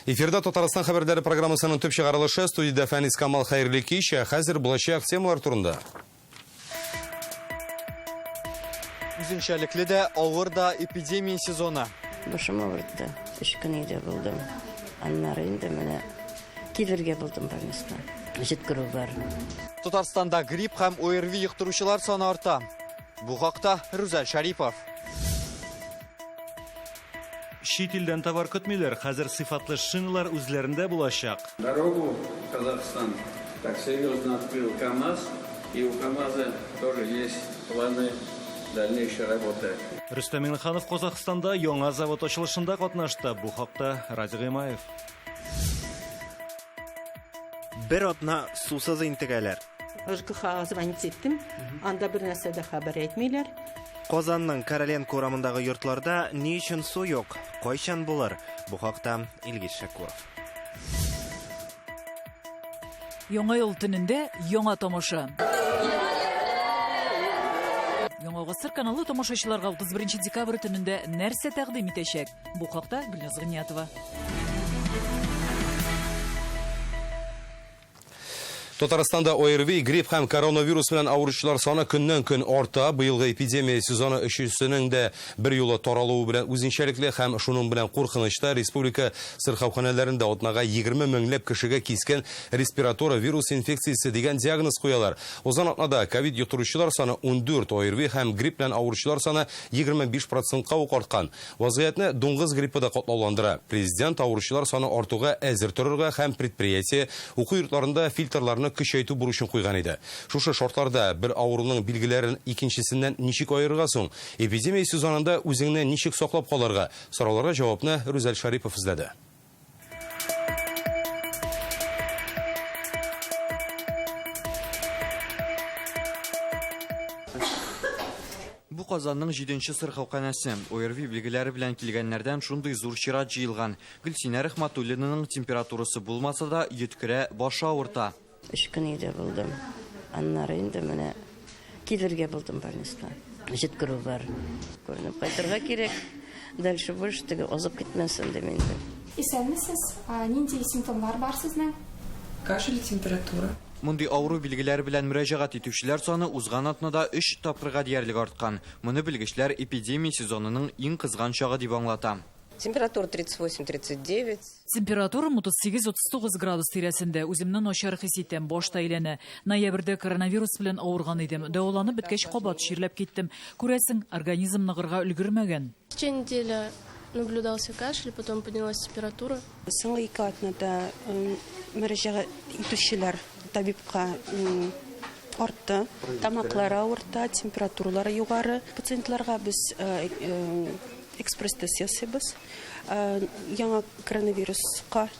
Эфирда Татарстан хәбәрләре программасының төп чыгарылышы студияда Фәнис Камал хәерле кич, хәзер булачак темалар турында. Үзенчәлекле дә, авыр да эпидемия сезоны. Башым авырды. 3 көн өйдә булдым. Аннары инде менә килергә булдым больницага. Җиткерү бар. Татарстанда грипп һәм ОРВИ йоктыручылар саны арта. Бу хакта Рүзәл Шарипов. Шит илдән товар көтмиләр, хәзер сыйфатлы шиналар үзләрендә булачак. Дорогу в Казахстан так серьезно открыл КамАЗ, и у КамАЗа тоже есть планы дальнейшей работы. Рөстәм Миңнеханов Казахстанда яңа завод ачылышында катнашты. Бу хакта Радик Гыймаев. Бер атна сусыз интегәләр. ЖКХ звонить иттем, анда бер нәрсә дә хәбәр әйтмиләр. Казанның Короленко урамындагы йортларда ни өчен су юк? Кайчан булыр? Бу хакта Илгиз Шакуров. Яңа ел төнендә яңа тамаша. Яңа гасыр каналы тамашачыларга 31 декабрь төнендә нәрсә тәкъдим итәчәк? Бу хакта Гөлназ Гыниятова. Татарстанда ОРВИ, грипп һәм коронавирус белән авыручылар саны көннән-көн арта. Быелгы эпидемия сезоны өченчесенең дә бер юлы таралуы белән үзенчәлекле һәм шуның белән куркынычта республика сырхауханәләрендә атнага 20 меңләп кешегә кискен респиратора вирус инфекциясе дигән диагноз куялар. Узган атнада ковид йоктыручылар саны 14, ОРВИ һәм грипп белән авыручылар саны 25%-ка ук арткан. Вазгыятьне дуңгыз гриппы да катлауландыра. Президент авыручылар саны артуга әзер торырга һәм предприятие уку йортларында фильтрларны көчәйтү бурычын куйган иде. Шушы шартларда бер авыруның билгеләрен икенчесеннән ничек аерырга соң? Эпидемия сезонында үзеңне ничек саклап калырга? Сорауларга җавапны Рүзәл Шарипов эзләде. Бу Казанның 7-нче сырхауханәсе. ОРВИ билгеләре белән килгәннәрдән шундый зур чират җыелган. Гөлсинә Рәхмәтуллинаның температурасы булмаса да, йөткерә, башы авырта. 3 көн өйдә булдым. Аннары инде менә килергә булдым больницага. Җиткерү бар. Күренеп кайтырга кирәк. Дальше больше теге азып китмәсен дип инде. Исәнмесез? Нинди симптомлар бар сезнең? Кашель, температура. Мондый авыру билгеләре белән мөрәҗәгать итүчеләр саны узган атнада 3 тапкырга диярлек арткан. Моны белгечләр эпидемия сезонының иң кызган чагы дип аңлата. Температура 38-39. Температура 38-39 градус тирәсендә. Үземне начар хис итәм, башта әйләнә. Ноябрьдә коронавирус белән авырган идем. Дәваланып беткәч кабат чирләп киттем. Күрәсең, организм ныгырга өлгермәгән. В течение недели наблюдался кашель, потом поднялась температура. Соңгы 2 атнада мөрәҗәгать итүчеләр табибка артты. Тамаклары авырта, температуралары югары. Пациентларга без экспресс-тест ясыйбыз. Яңа коронавируска.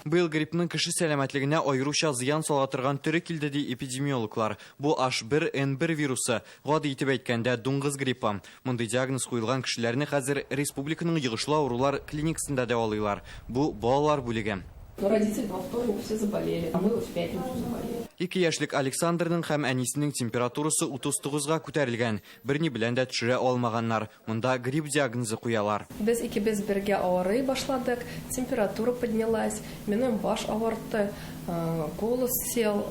Быел гриппның кеше сәламәтлегенә аеруча зыян сала торган төре килде ди эпидемиологлар. Бу H1N1 вирусы, гади итеп әйткәндә, дуңгыз гриппы. Мондый диагноз куелган кешеләрне хәзер республиканың йогышлы авырулар клиникасында дәвалыйлар. Бу балалар бүлеге. Родители во вторник все заболели, а мы вот в пятницу заболели. 2 яшьлек Александрның һәм әнисенең температурасы 39-га күтәрелгән. Берни белән дә төшерә алмаганнар. Монда грипп диагнозы куялар. Без икебез бергә авырый башладык, температура поднялась, минем баш авыртты, голос сел,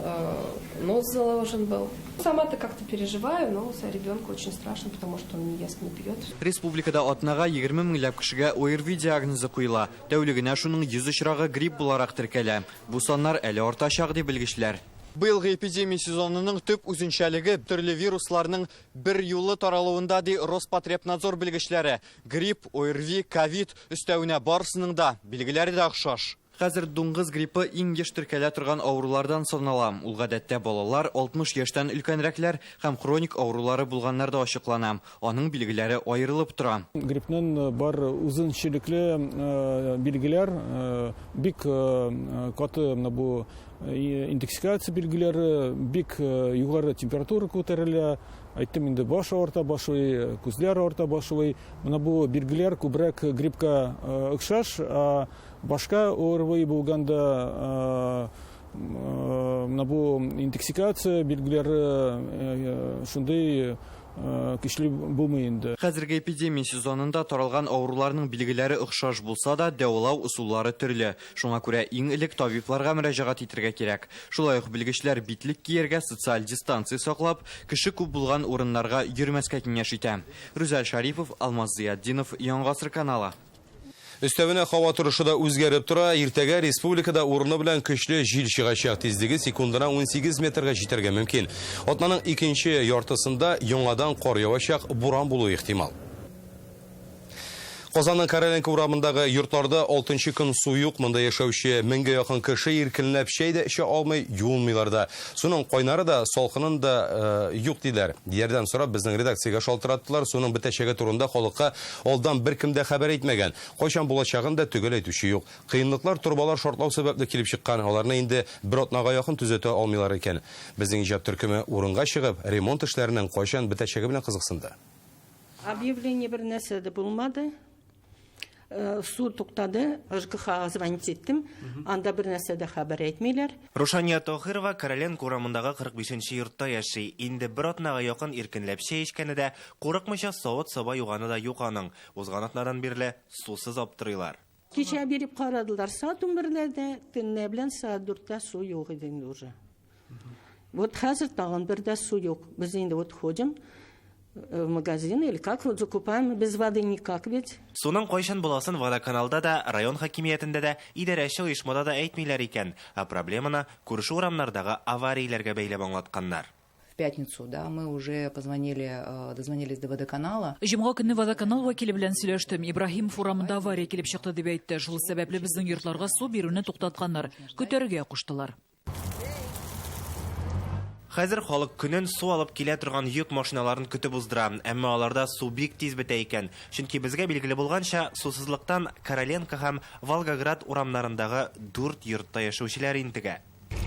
нос заложен был. Сама-то как-то переживаю, но ребенку очень страшно, потому что он не ест, не пьет. Республикада атнага 20 меңләп кешегә ОРВИ диагнозы куела. Тәүлегенә шуның 100 очрагы грипп буларак теркәлә. Бу саннар әле артачак дип белгечләр. Быелгы эпидемия сезонының төп үзенчәлеге төрле вирусларның бер юлы таралуында ди Роспотребнадзор белгечләре. Грипп, ОРВИ, ковид өстәвенә барысының да билгеләре дә охшаш. Хәзер дуңгыз гриппы иң еш теркәлә торган авырулардан санала. Ул гадәттә балалар, 60 яшьтән өлкәнрәкләр һәм хроник авырулары булганнар да ачыклана. Аның билгеләре аерылып тора. Гриппның бар үзенчәлекле билгеләр, бик каты бу интоксикация билгеләре, бик югары температура күтәрелә, әйттем инде баш авырта башлый, күзләр авырта башлый. Менә бу билгеләр күбрәк гриппка охшаш, башка ОРВИ булганда менә бу интоксикация билгеләре шундый көчле булмый инде. Хәзерге эпидемия сезонында таралган авыруларның билгеләре охшаш булса да, дәвалау усуллары төрле. Шуңа күрә иң элек табибларга мөрәҗәгать итәргә кирәк. Шулай ук белгечләр битлек кияргә, социаль дистанция саклап, кеше күп булган урыннарга йөрмәскә киңәш итә. Рүзәл Шарипов, Алмаз Зиятдинов, Яңа Гасыр каналы. Өстәвенә һава торышы да үзгәреп тора. Иртәгә республикада урыны белән көчле җил чыгачак, тизлеге секундына 18 метрга җитәргә мөмкин. Атнаның икенче яртысында яңадан кар явачак, буран булу ихтимал. Казанның Короленко урамындагы йортларда 6нчы көн су юк. Монда яшәүче 1000гә якын кеше иркенләп чәй дә эчә алмый, юынмыйлар да. Суның кайнары да, салкынын да юк диләр. Ярдәм сорап безнең редакциягә шалтыраттылар. Суның бетәчәге турында халыкка алдан беркем дә хәбәр итмәгән. Кайчан булачагын да төгәл әйтүче юк. Кыенлыклар, турбалар шартлау сәбәпле килеп чыккан. Аларны инде бер атнага якын түзәтә алмыйлар икән. Безнең иҗат төркеме урынга чыгып, ремонт эшләренең кайчан бетәчәге белән кызыксынды. Объявление бер нәрсә дә булмады. Су туктады, ЖКХ звонить иттем, анда бер нәрсә дә хәбәр әйтмиләр. Рушания Тохирова Короленко урамындагы 45нче йортта яши. Инде бер атнага якын иркенләп чәй эчкәне дә, курыкмыйча савыт-саба юганы да юк аның. Узган атнадан бирле сусыз аптырыйлар. Кичә биреп карадылар, саат 11:00дә, төнлә белән саат 4:00дә су юк иде уже. Вот хәзер тагын бер дә су юк. Без инде вот ходим в магазин или как вот закупаем, без воды никак ведь. Суның кайчан буласын водоканалда да, район хакимиятендә дә, идарәче оешмада да әйтмиләр икән. Проблеманы күрше урамнардагы аварияләргә бәйләп аңлатканнар. В пятницу, да, мы уже дозвонились до водоканала. Җомга көнне водоканал вәкиле белән сөйләштем. Ибраһимов урамында авария килеп чыкты дип әйтте. Шул сәбәпле безнең йортларга су бирүне туктатканнар. Көтәргә куштылар. Хәзер халык көнен су алып килә торган йөк машиналарын көтеп уздыра, әмма аларда су бик тиз бетә икән. Чөнки безгә билгеле булганча, сусызлыктан Короленко һәм Волгоград урамнарындагы 4 йортта яшәүчеләр интегә.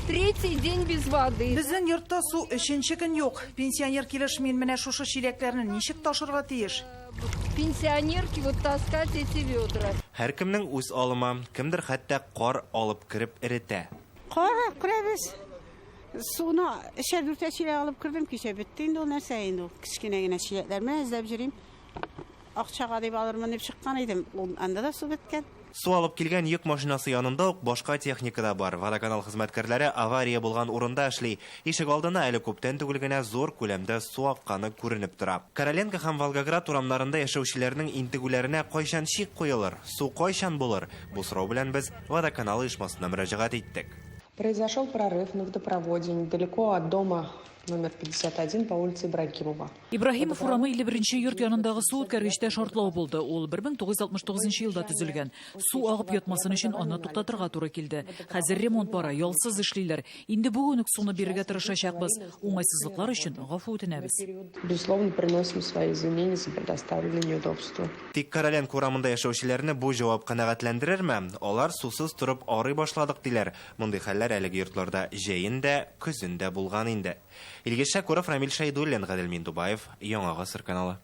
Третий день без воды. Безнең йортта су 3нче көн юк. Пенсионер килеш мин менә шушы чиләкләрне ничек ташырга тиеш? Пенсионерки вот таскать эти ведра. Һәркемнең үз алымы, кемдер хәтта кар алып кирип эретә. Кар күрәбез. Суны эшәр дүртәчеләр алып кирдем, кичә бетте инде ул нәрсә инде. Кичкенә генә чиләкләр менә эзләп йөрим. Акчага дип алырмын дип чыккан идем. Анда да су беткән. Су алып килгән йөк машинасы янында ук башка техника да бар. Водоканал хезмәткәрләре авария булган урында эшли. Ишек алдына әле күптән түгел генә зур күләмдә су акканы күренеп тора. Короленко һәм Волгоград урамнарында яшәүчеләрнең интегүләренә кайчан чик куелыр, су кайчан булыр? Бу сорау белән без водоканал оешмасына мөрәҗәгать иттек. Произошел прорыв на водопроводе недалеко от дома номер 51 по улице Ибрагимова. Ибраһимов урамы 51нче йорт янындагы су үткәргечтә шартлау булды. Ул 1969 елда төзелгән. Су агып ятмасын өчен аны туктатырга туры килде. Хәзер ремонт бара, ялсыз эшлиләр. Инде бүген үк суны бирергә тырышачакбыз. Уңайсызлыклар өчен гафу үтенәбез. Безусловно, приносим свои извинения за предоставленные неудобства. Тик Короленко урамында яшәүчеләрне бу җавап канәгатьләндерерме? Алар сусыз торып арый башладык диләр. Мондый хәлләр әлеге йортларда җәен дә, көзен дә булган инде. Илгиз Шакуров, Рамил Шайдуллин, Гадел Миндубаев, Яңа Гасыр каналы.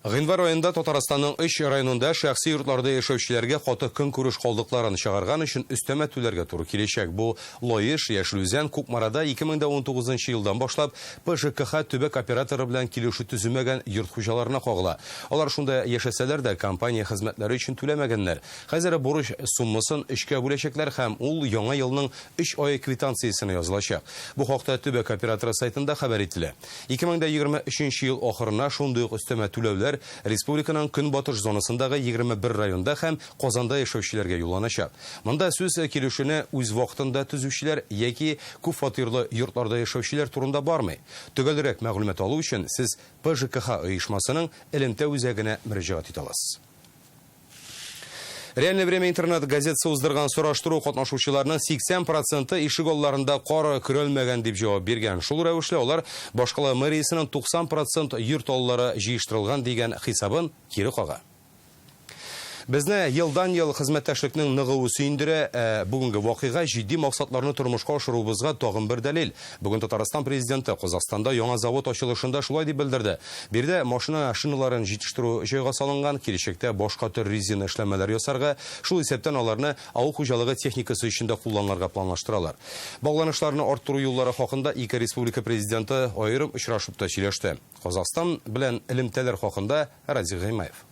Гыйнвар айында Татарстанның 3 районында шәхси йортларда яшәүчеләргә каты көн күреш калдыкларын чыгарган өчен өстәмә түләргә туры киләчәк. Бу Лоеш, Яшелүзән, Кукмарада 2019 елдан башлап ПЖКХ төбәк операторы белән килешү төзүмәгән йорт хуҗаларына кагыла. Алар шунда яшәсәләр дә компания хезмәтләре өчен түләмәгәннәр. Хәзер бурыч суммасын 3кә бүләчәкләр һәм ул яңа елның 3 ай квитанциясына язылачак. Бу хакта төбәк операторы сайтында хәбәр ителә. 2023 ел ахырына шундый ук өстәмә түләүләр республиканың көнбатыш зонасындагы 21 районда һәм Казанда яшәүчеләргә юлланачак. Монда сүз килешүне үз вакытында төзүчеләр яки күп фатирлы йортларда яшәүчеләр турында бармый. Төгәлрәк мәгълүмат алу өчен сез ПЖКХ оешмасының элемтә үзәгенә мөрәҗәгать итә аласыз. Реальное время интернет-газетасы уздырган сораштыру катнашучыларның 80% ишек алларында кар көрелмәгән дип җавап биргән. Шул рәвешле алар башкала мэриясенең 90% йорт аллары җыештырылган дигән хисабын кире кага. Безне елдан-ел хезмәттәшлекнең ныгуы сөендерә, бүгенге вакыйга җитди максатларны тормышка ашырубызга тагын бер дәлил. Бүген Татарстан президенты Казахстанда яңа завод ачылышында шулай дип белдерде. Бирдә машина шиналарын җитештерү җайга салынган, киләчәктә башка төр резина эшләмәләр ясарга, шул исәптән аларны авыл хуҗалыгы техникасы өчен кулланырга планлаштыралар. Багланышларны арттыру юллары хакында ике республика президенты аерым очрашып та сөйләште. Казахстан белән элемтәләр хакында Радик Гыймаев.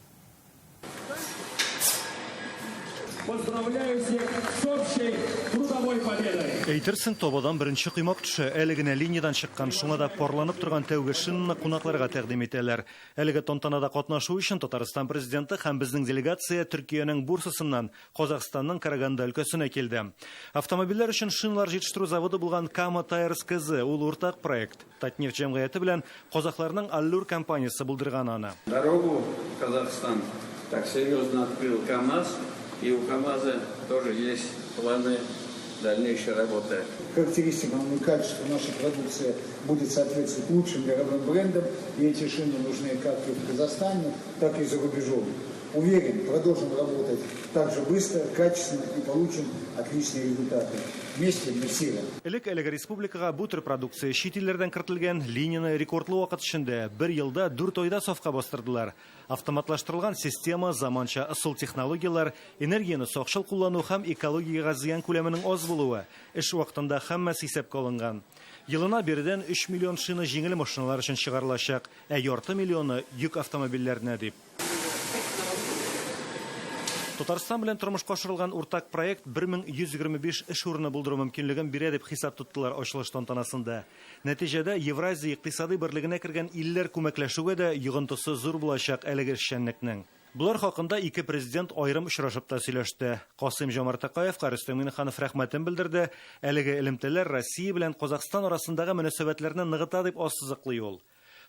Поздравляю всех с общей трудовой победой! Әйтерсең, тобадан беренче кыймак төшә, әлегенә линиядан чыккан, шуңа да парланып торган тәүге шинаны кунакларга тәкъдим итәләр. Әлеге тантанада катнашу өчен Татарстан президенты һәм безнең делегация Төркиянең Бурсасыннан Казахстанның Караганда өлкәсенә килде. Автомобильләр өчен шиналар җитештерү заводы булган Kama Tires КЗ ул уртак проект. Татнефть җәмгыяте белән казахларның Аллур компаниясе булдырган аны. Дорогу в Казахстан так серьезно открыл КамАЗ, и у КамАЗа тоже есть планы дальнейшей работы. Характеристикам и качеству нашей продукции будет соответствовать лучшим мировым брендам, и эти шины нужны как и в Казахстане, так и за рубежом. Уверен, продолжим работать так же быстро, качественно и получим отличные результаты. Вместе мы сила. Элек республикага бу төр продукция чит илләрдән кертелгән линияны рекордлы вакыт içендә 1 елда 4 айда сафка бастырдылар. Автоматлаштырылган система, заманча ысул технологиялар, энергияны сакчыл куллану һәм экологиягә зыян күләменең аз булуы эш вакытында һәммәсе исәпкә алынган. Елына бердән 3 миллион шина җиңел машиналар өчен чыгарылачак, ярты миллионы йөк автомобильләренә дип. Татарстан белән тормышка ашырылган уртак проект 1125 эш урыны булдыру мөмкинлеген бирә дип хисап тоттылар ачылыш тантанасында. Нәтиҗәдә Евразия икътисади берлегенә кергән илләр күмәкләшүгә дә йогынтысы зур булачак әлеге эшчәнлекнең. Булар хакында ике президент аерым очрашып та сөйләште. Касым-Жомарт Токаевка Рөстәм Миңнеханов рәхмәтен белдерде. Әлеге элемтәләр Россия белән Казахстан арасындагы мөнәсәбәтләрне ныгыта дип ассызыклый ул.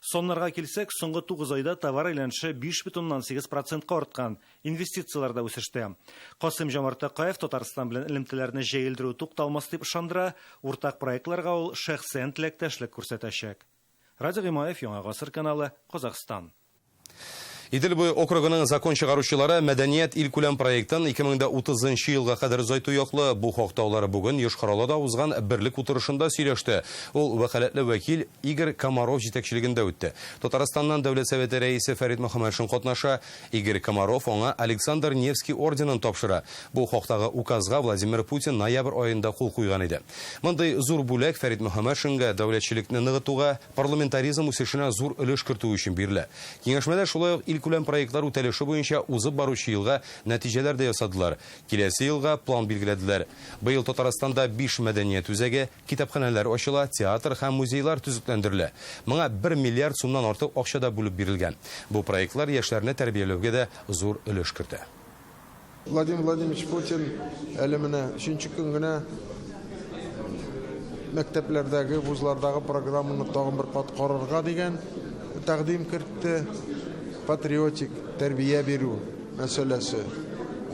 Соннарга килсәк, соңгы 9 айда товар әйләнеше 5,8% арткан, инвестициялар да үсеште. Касым-Жомарт Токаев Татарстан белән элемтәләрне җәелдерү тукталмас дип ышандыра, уртак проектларга ул шәхсән теләктәшлек күрсәтәчәк. Радик Гыймаев, Яңа гасыр каналы, Казахстан. Идел буе округының закон чыгаручылары мәдәният илкүләм проектын 2030 елга кадәр озайту яклы. Бу хакта алар бүген Йошкар-Олада узган берлек утырышында сөйләште. Ул вәкаләтле вәкил Игорь Комаров җитәкчелегендә үтте. Татарстаннан Дәүләт Советы рәисе Фәрит Мөхәммәтшин катнаша. Игорь Комаров аңа Александр Невский орденын тапшыра. Бу хактагы указга Владимир Путин ноябрь аенда кул куйган иде. Мондый зур бүләк Фәрит Мөхәммәтшингә дәүләтчелекне ныгытуга, парламентаризм үсешенә зур өлеш кертү өчен бирелә. Киңәшмәдә шулай күләм проектлар үтәлеше буенча узып баручы елга нәтиҗәләр дә ясадылар. Киләсе елга план билгеләделәр. Быел Татарстанда 5 мәдәният үзәге, китапханәләр ачыла, театр һәм музейлар төзекләндерелә. Моңа 1 миллиард сумнан артык акча да бүлеп бирелгән. Бу проектлар яшьләрне тәрбияләүгә дә зур өлеш кертә. Владимир Владимирович Путин әле менә 3нче көн генә мәктәпләрдәге, вузлардагы программаны тагын бер кат карарга дигән тәкъдим кертте. Патриотик тәрбия бирү мәсьәләсе.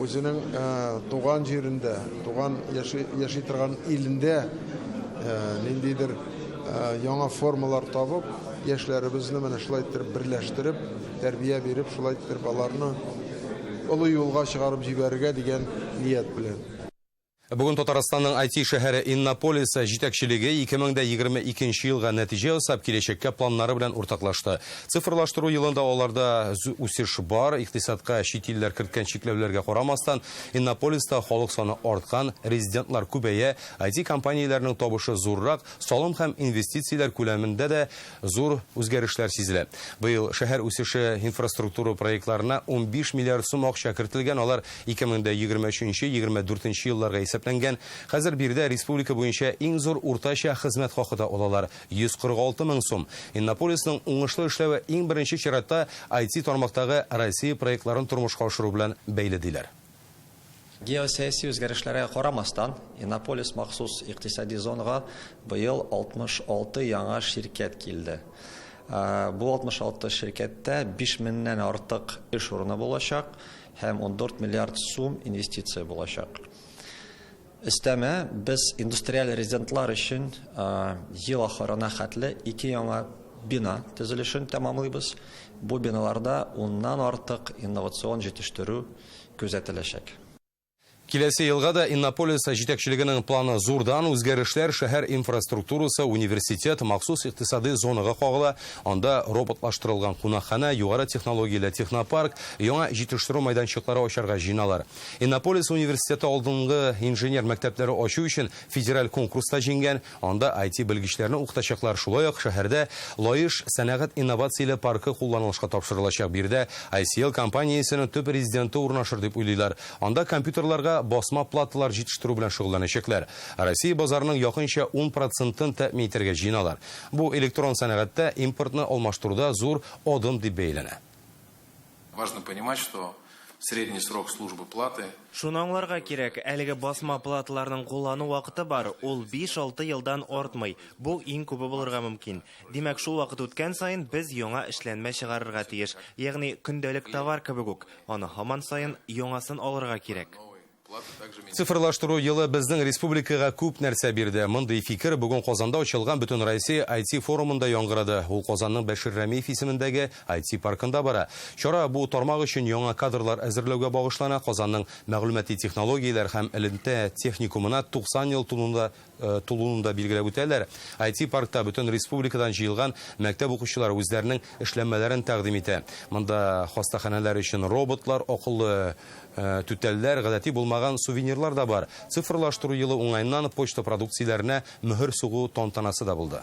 Үзенең туган җирендә, туган яши торган илендә ниндидер яңа формалар табып, яшьләребезне менә шулай итеп берләштереп, тәрбия биреп, шулай итеп аларны олы юлга чыгарып җибәрергә дигән ният белән. Бүген Татарстанның IT шәһәре Иннополис җитәкчелеге 2022 елга нәтиҗә ясап, киләчәккә планнары белән уртаклашты. Цифрлаштыру елында аларда үсеш бар, икътисадка чит илләр керткән чикләүләргә карамастан, Иннополиста халык саны арткан, резидентлар күбәя, IT компанияләрнең табышы зуррак, салым һәм инвестицияләр күләмендә дә зур үзгәрешләр сизелә. Быел шәһәр үсеше инфраструктура проектларына 15 миллиард сум акча кертелгән, алар 2023-2024 елларга Хәзер бирдә республика буенча иң зур уртача хезмәт хакы да алалар 146 мең сум. Иннополисның уңышлы эшләве иң беренче чиратта IT тармактагы Россия проектларын тормышка ашыру белән бәйле диләр. Геосәяси үзгәрешләргә карамастан, Иннополис махсус икътисади зонага быел 66 яңа ширкәт килде. Бу 66 ширкәттә 5 меңнән артык эш урыны булачак һәм 14 миллиард сум инвестиция булачак. Өстәмә, без индустриаль резидентлар өчен ел ахырына хәтле 2 яңа бина төзелешен тәмамлыйбыз. Бу биналарда 10ннан артык инновацион җитештерү, күзәтеләчәк. Киләсе елга да Иннополис җитәкчелегенең планы зурдан үзгәрешләр, шәһәр инфраструктурасы, университет, махсус икътисади зонага кагыла. Анда роботлаштырылган кунакхана, югары технологияле технопарк, яңа җитештерү мәйданчыклары ачарга җыйналар. Иннополис университеты алдынгы инженер мәктәпләре ачу өчен федераль конкурста җиңгән. Анда IT белгечләрне укытачаклар. Шулай ук шәһәрдә Лаеш сәнәгать инновацияле паркы кулланылышка тапшырылачак. Бирдә ICL компаниясенең төп резиденты урнашыр дип уйлыйлар. Анда компьютерларга басма платалар җитештерү белән шөгыльләнәчәкләр. Россия базарының якынча 10%-ын тәэмин итәргә җыйналар. Бу электрон сәнәгатьтә импортны алмаштыруда зур адым дип бәяләнә. Важно понимать, что средний срок службы платы. Шуны аңларга кирәк, әлеге басма платаларның куллану вакыты бар, ул 5-6 елдан артмый. Бу иң күпе булырга мөмкин. Димәк, шул вакыт үткән сайын без яңа эшләнмә чыгарырга тиеш. Ягъни көндәлек товар кебек үк. Аны һаман сайын яңасын алырга кирәк. Цифрлаштыру елы безнең республикага күп нәрсә бирде. Мондый фикер бүген Казанда ачылган Бөтен Россия IT форумында яңгырады. Ул Казанның Бәшир Рәмиев исемендәге IT паркында бара. Чара бу тармак өчен яңа кадрлар әзерләүгә багышлана. Казанның мәгълүмати технологияләр һәм элемтә техникумына 90 ел тулуында билгеләп үтәләр. IT паркта бөтен республикадан җыелган мәктәп укучылары үзләренең эшләнмәләрен тәкъдим итә. Монда хастаханәләр өчен роботлар, акыллы түтәлләр, гадәти булмаган сувенирлар да бар. Цифрлаштыру елы уңайнан почта продукцияләренә мөһер сугу тантанасы да булды.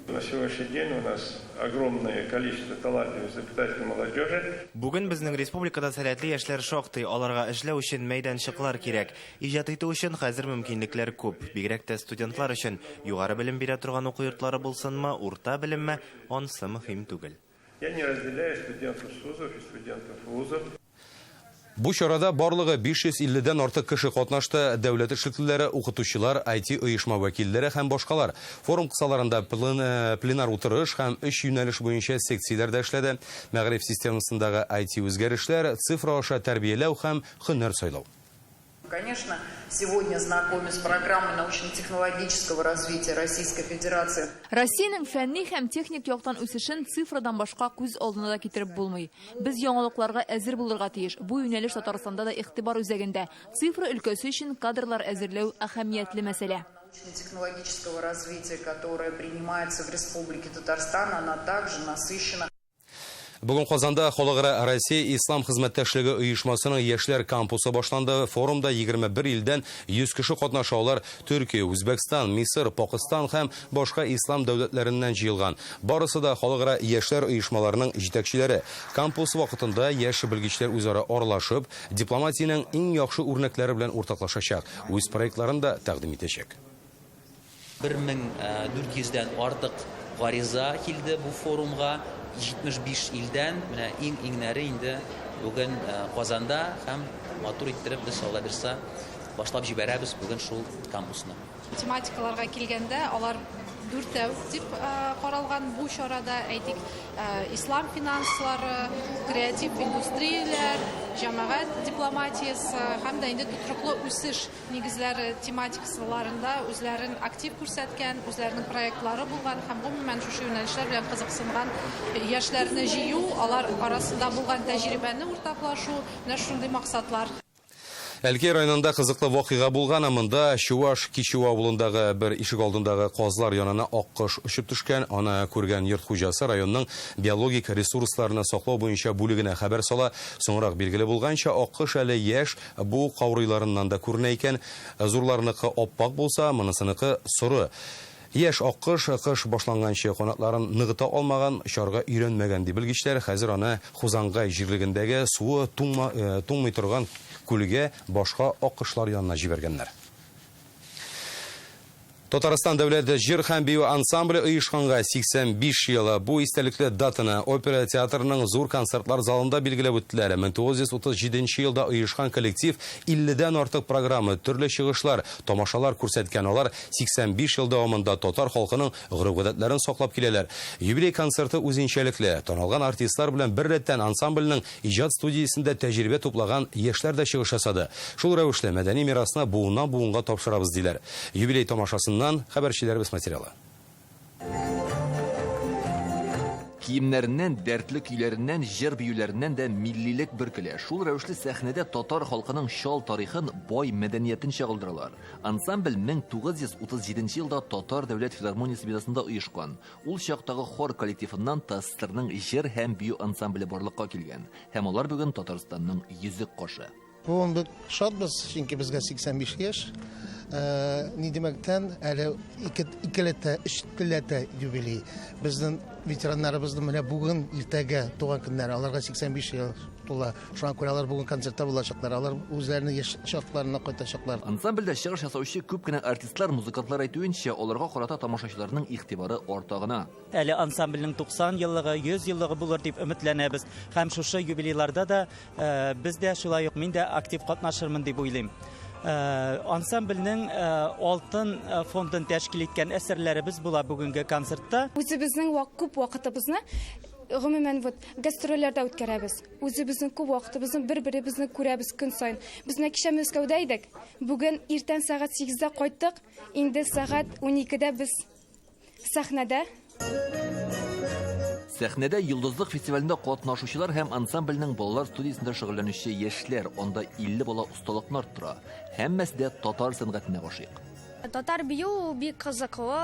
На сегодняшний день у нас огромное количество талантливой изобретательной молодежи. Бүген безнең республикада сәләтле яшьләр шактый, аларга эшләү өчен мәйданчыклар кирәк. Иҗат итү өчен хәзер мөмкинлекләр күп. Бигрәк тә студентлар өчен югары белем бирә торган уку йортлары булсынмы, урта белемме, анысы мөһим түгел. Я не разделяю студентов СУЗов и студентов вузов. Бу чарада барлыгы 550-дән артык кеше катнашты. Дәүләт эшлеклеләре, укытучылар, IT оешма вәкилләре һәм башкалар. Форум кысаларында пленар утырыш һәм 3 юнәлеш буенча секцияләр дә эшләде. Мәгъриб системасындагы IT үзгәрешләр, цифра аша тәрбияләү һәм һөнәр сайлау. Конечно, сегодня знакомы с программой научно-технологического развития Российской Федерации. Россиянең фәнни һәм техник яктан үсешен цифрадан башка күз алдына да китереп булмый. Без яңалыкларга әзер булырга тиеш. Бу юнәлеш Татарстанда да игътибар үзәгендә. Цифра өлкәсе өчен кадрлар әзерләү әһәмиятле мәсьәлә. Научно-технологического развития, которое принимается в Республике Татарстан, она также насыщена. Бүген Казанда Халыкара Россия Ислам хезмәттәшлеге оешмасының яшьләр кампусы башланды. Форумда 21 илдән 100 кеше катнаша. Алар Төркия, Үзбәкстан, Мисыр, Пакистан һәм башка ислам дәүләтләреннән җыелган. Барысы да халыкара яшьләр оешмаларының җитәкчеләре. Кампус вакытында яшь белгечләр үзара аралашып, дипломатиянең иң яхшы үрнәкләре белән уртаклашачак. Үз проектларын да тәкъдим итәчәк. 1400-дән артык гариза килде бу форумга. 75 илдән менә иң-иңнәре инде бүген Казанда һәм матур иттереп без алабызса башлап җибәрәбез бүген шул кампусны. Тематикаларга килгәндә алар 4 дип каралган бу чарада әйтик ислам финанслары, креатив индустрияләр, җәмәгать дипломатиясе һәм дә инде тотрыклы үсеш нигезләре тематикаларында үзләрен актив күрсәткән, үзләренең проектлары булган һәм гомумән шушы юнәлешләр белән кызыксынган яшьләрне җыю, алар арасында булган тәҗрибәне уртаклашу, менә шундый максатлар. Әлки районында кызыклы вакыйга булган, монда Чуваш Кичуа авылындагы бер ишек алдындагы казлар янына аккош очып төшкән. Аны күргән йорт хуҗасы районның биологик ресурсларны саклау буенча бүлегенә хәбәр сала. Соңрак билгеле булганча, аккош әле яшь, бу каурыйларыннан да күренә икән. Зурларныкы оппак булса, монысыныкы соры. Яшь аккош кыш башланганчы канатларын ныгыта алмаган, очарга өйрәнмәгән ди белгечләр. Хәзер аны Хузангай җирлегендәге суы туңмый торган күлгә башка аккошлар янына җибәргәннәр. Татарстан дәүләт җыр һәм бию ансамбле оешканга 85 елы. Бу истәлекле датаны опера театрының зур концертлар залында билгеләп үттеләр. 1937 елда оешкан коллектив 50-дән артык программа, төрле чыгышлар, тамашалар күрсәткән. Алар 85 ел дәвамында татар халкының гөрү-гадәтләрен саклап киләләр. Юбилей концерты үзенчәлекле. Танылган артистлар белән бер рәттән ансамбльнең иҗат студиясендә тәҗрибә туплаган яшьләр дә чыгыш ясады. Шул рәвешле мәдәни мирасны буыннан-буынга тапшырабыз диләр. Юбилей тамашасыннан хәбәрчеләребез материалы. Киемнәреннән, дәртле көйләреннән, җыр биюләреннән дә миллилек бөркелә. Шул рәвешле сәхнәдә татар халкының шал тарихын, бай мәдәниятен чагылдыралар. Ансамбль 1937 елда Татар дәүләт филармониясе бинасында оешкан. Ул чактагы хор коллективыннан ТАССРның җыр һәм бию ансамбле барлыкка килгән. Һәм алар бүген Татарстанның йөзек кашы. Бүген бик шатбыз, чөнки безгә 85 яшь. Ни демәктән, әле 2 юбилей. Безнең ветераннарыбызның менә бүген иртәгә туган көннәре, аларга 85 ел тула. Шуңа күрә алар бүген концертта булачаклар. Алар үзләренең яшь чакларына кайтачаклар. Ансамбльдә чыгыш ясаучы күп кенә артистлар, музыкантлар әйтүенчә, аларга карата тамашачыларның игътибары арта гына. Әле ансамбльнең 90 еллыгы, 100 еллыгы булыр дип өметләнәбез. Һәм шушы юбилейларда да без дә шулай ук мин дә актив катнашырмын дип уйлыйм. Ансамбльнең алтын фондын тәшкил иткән әсәрләребез була бүгенге концертта. Үзебезнең күп вакытыбызны гомумән гастрольләрдә үткәрәбез. Үзебезнең күп вакытыбызны бер-беребезне күрәбез көн саен. Безне кичә Мәскәүдә идек. Бүген иртән сагать 8-дә кайттык. Инде сагать 12-дә без сәхнәдә. Сәхнәдә Йолдызлык фестивалендә катнашучылар һәм ансамбльнең балалар студиясендә шөгыльләнүче яшьләр, анда 50 бала осталыкны арттыра. Һәммәсе дә татар сәнгатенә гашыйк. Татар бию бик кызыклы,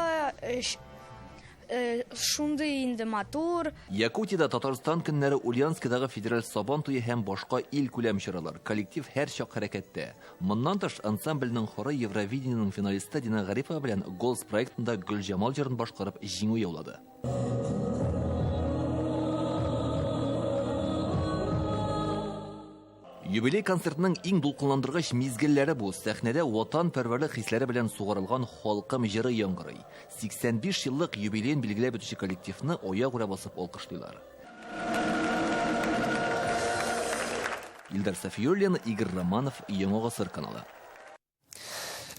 шундый инде матур. Якутиядә Татарстан көннәре Ульяновскидагы федераль сабан туе һәм башка ил күләм чаралар. Коллектив һәр чак хәрәкәттә. Моннан тыш ансамбльнең хоры Евровидениянең финалисты Дина Гарипова белән Голос проектында Гөлҗамал җырын башкарып җиңү яулады. Юбилей концертының иң дулкынландыргыч мизгелләре бу. Сәхнәдә ватанпәрвәрлек хисләре белән сугарылган халкым җыры яңгырый. 85 еллык юбилейн билгеләп үтүче коллективны аяк үрә басып алкышлыйлар. Илдар Сафиуллин, Игорь Романов, Яңа гасыр каналы.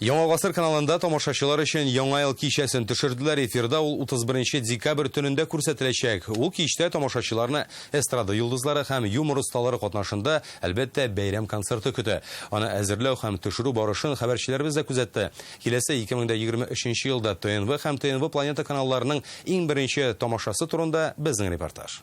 Яңа гасыр каналында тамашачылар өчен яңа ел кичәсен төшерделәр. Эфирда ул 31 декабрь төнендә күрсәтеләчәк. Ул кичтә тамашачыларны эстрада йолдызлары һәм юмор осталары катнашында әлбәттә бәйрәм концерты көтә. Аны әзерләү һәм төшерү барышын хәбәрчеләребез дә күзәтте. Киләсе 2023 елда ТНВ һәм ТНВ Планета каналларының иң беренче тамашасы турында безнең репортаж.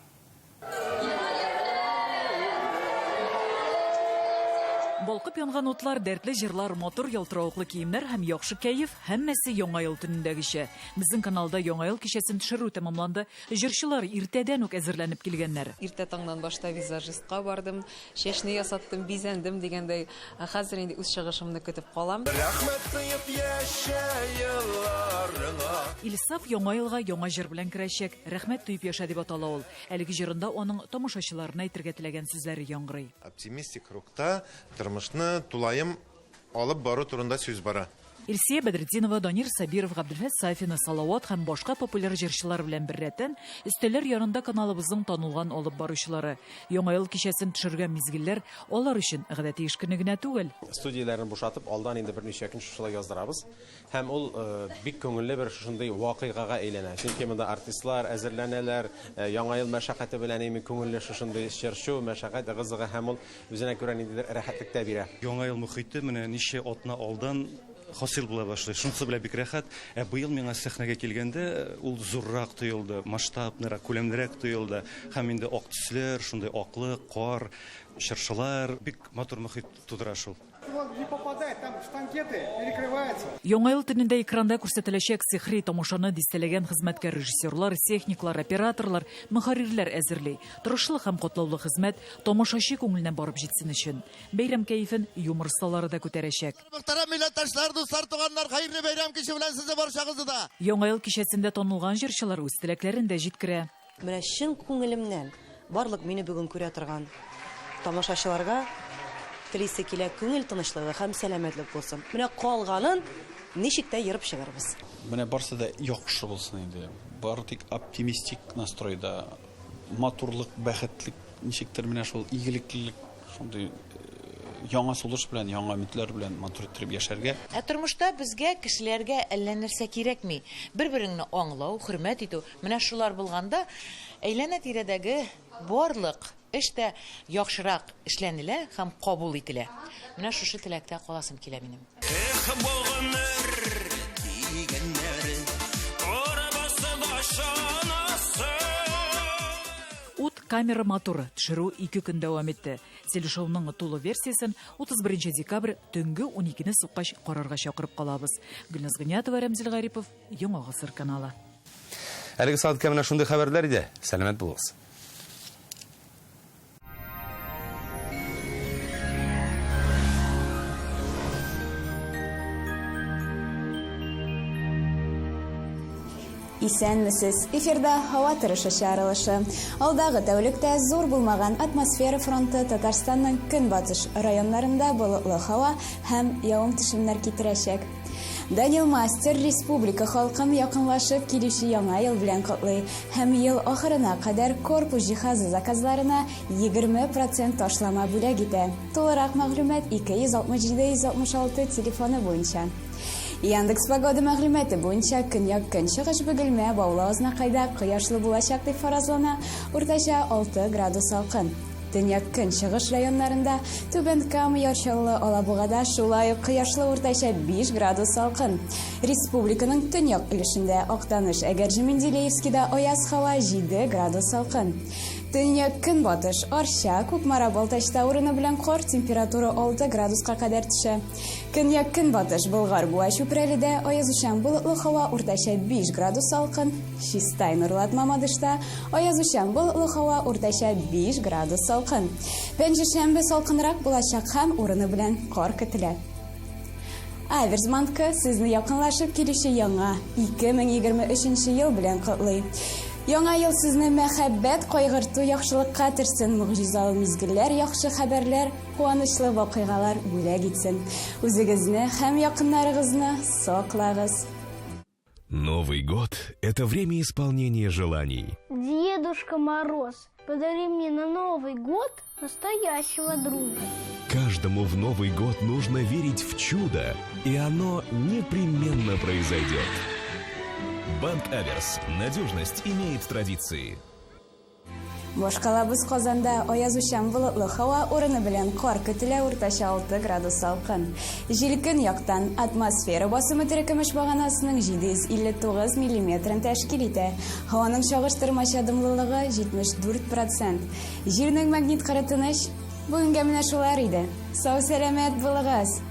Балкып янган утлар, дәртле җырлар, мотор ялтыравыклы киемнәр һәм яхшы кәеф һәммәсе яңа ел төнендәгечә. Безнең каналда яңа ел кичәсен төшерү тәмамланды. Җырчылар иртәдән үк әзерләнеп килгәннәр. Иртә таңнан башта визажистка бардым, чәчне ясаттым, бизәндем дигәндәй, хәзер инде үз чыгышымны көтеп калам. Рәхмәт кыеп яшә елларыңа. Илсаф яңа елга яңа җыр белән керәчәк. Рәхмәт туеп яшә дип атала ул. Әлеге җырында аның тамашачыларына әйтергә теләгән сүзләре яңгырый. Оптимистик рухта тормышны тулайым алып бару турында сүз бара. Илсия Бәдретдинова, Данир Сабиров, Габделфәт Сафина, Салават һәм башка популяр җырчылар белән беррәттән өстәлләр янында каналыбызның танылган алып баручылары. Яңа ел кичәсен төшергән мизгелләр алар өчен гадәти эш көне генә түгел. Студияләрен бушатып, алдан инде берничә көн шулай яздырабыз. Һәм ул бик күңелле бер шундый вакыйгага әйләнә. Чөнки монда артистлар әзерләнәләр, яңа ел мәшәкате белән күңелле шундый чыршу, мәшәкать кызыгы һәм ул үзенә күрә ниндидер рәхәтлек тә бирә. Яңа ел мөхите менә ничә атна алдан хасил була башлый. Шунысы белән бик рәхәт. Быел миңа сәхнәгә килгәндә ул зуррак тоелды, масштабнырак, күләмлерәк тоелды. Һәм инде ак төсләр, шундый аклы, кар, чыршылар бик матур мөхит тудыра шул. Яңа ел төнендә экранда күрсәтеләчәк сихри тамашаны дистәләгән хезмәткәр режиссерлар, техниклар, операторлар, мөхәррирләр әзерли. Тырышлы һәм катлаулы хезмәт тамашачы күңеленә барып җитсен өчен. Бәйрәм кәефен юмор осталары да күтәрәчәк. Мөхтәрәм милләттәшләр, дуслар, туганнар, хәерле бәйрәм киче белән сезне барчагызны да. Яңа ел кичәсендә танылган җырчылар үз теләкләрен дә җиткерә. Менә чын күңелемнән барлык мине бүген күрә торган тамашачыларга телисе килә күңел тынычлыгы һәм сәламәтлек булсын. Менә калганын ничек тә йырып чыгарбыз. Менә барсы да яхшы булсын инде. Бары тик оптимистик настройда, матурлык, бәхетлек, ничектер менә шул игелеклелек, шундый яңа сулыш белән, яңа өметләр белән матур итеп яшәргә. Тормышта безгә кешеләргә әллә нәрсә кирәкми. Бер-береңне аңлау, хөрмәт итү. Менә шулар булганда әйләнә-тирәдәге барлык эштә яхшырак эшләнелә һәм кабул ителә. Менә шушы теләктә каласым килә минем. Камера моторы төшерү 2 көн дәвам итте. Телешоуның тулы версиясын 31 декабрь төнге 12-не суккач карарга чакырып калабыз. Гөлназ Гыниятова, Рәмзил Гарипов, Яңа гасыр каналы. Әлеге саатка менә шундый хәбәрләр иде. Сәламәт булыгыз. Исәнмесез, эфирда һава торышы чыгарылышы. Алдагы тәүлектә зур булмаган атмосфера фронты Татарстанның көнбатыш районнарында болытлы һава һәм явым-төшемнәр китерәчәк. Данил Мастер республика халкын якынлашып килүче яңа ел белән котлый һәм ел ахырына кадәр корпус җиһазы заказларына 20% ташлама бүләк итә. Тулырак мәгълүмат 267-166 телефоны буенча. Яндекс погода мәгълүматы буенча көньяк-көнчыгыш бөгелмә баулы азнакайда кояшлы булачак дип фаразлана, уртача 6 градус салкын. Төньяк-көнчыгыш районнарында Түбән Кама, Яшеллы, Алабугада шулай ук кояшлы уртача 5 градус салкын. Республиканың төньяк өлешендә Актаныш, Әгәрҗе, Менделеевскида аяз һава 7 градус салкын. Төньяк-көнбатыш Арча, Кукмара, Балтачта урыны белән кар температура 6 градуска кадәр төшә. Көньяк-көнбатыш Болгар, Буа, Чүпрәледә аязучан болытлы һава уртача 5 градус салкын. Чистай, Норлат, Мамадышта аязучан болытлы һава уртача 5 градус салкын. Пәнҗешәмбе салкынрак булачак һәм урыны белән кар көтелә. Аверсмантка сезне якынлашып килүче яңа 2023 ел белән котлый. Яңа ел сезне мәхәббәт, кайгырту, яхшылыкка төрсен, мөгъҗизалы мизгелләр, яхшы хәбәрләр, куанычлы вакыйгалар бүләк итсен. Үзегезне һәм якыннарыгызны саклагыз. Новый год – это время исполнения желаний. Дедушка Мороз, подари мне на Новый год настоящего друга. Каждому в Новый год нужно верить в чудо, и оно непременно произойдет. Банк Аверс. Надежность имеет традиции. Башкалабыз Казанда аязучан болытлы һава урыны белән кар көтелә, уртача 6 градус салкын. Җил яктан атмосфера басымы теркемеш баганасының 759 мм тәшкил итә. Һаваның чагыштырмача дымлылыгы 74%. Җирнең магнит кыры тыныч. Бүгенгә менә шулар иде. Сау сәламәт булыгыз.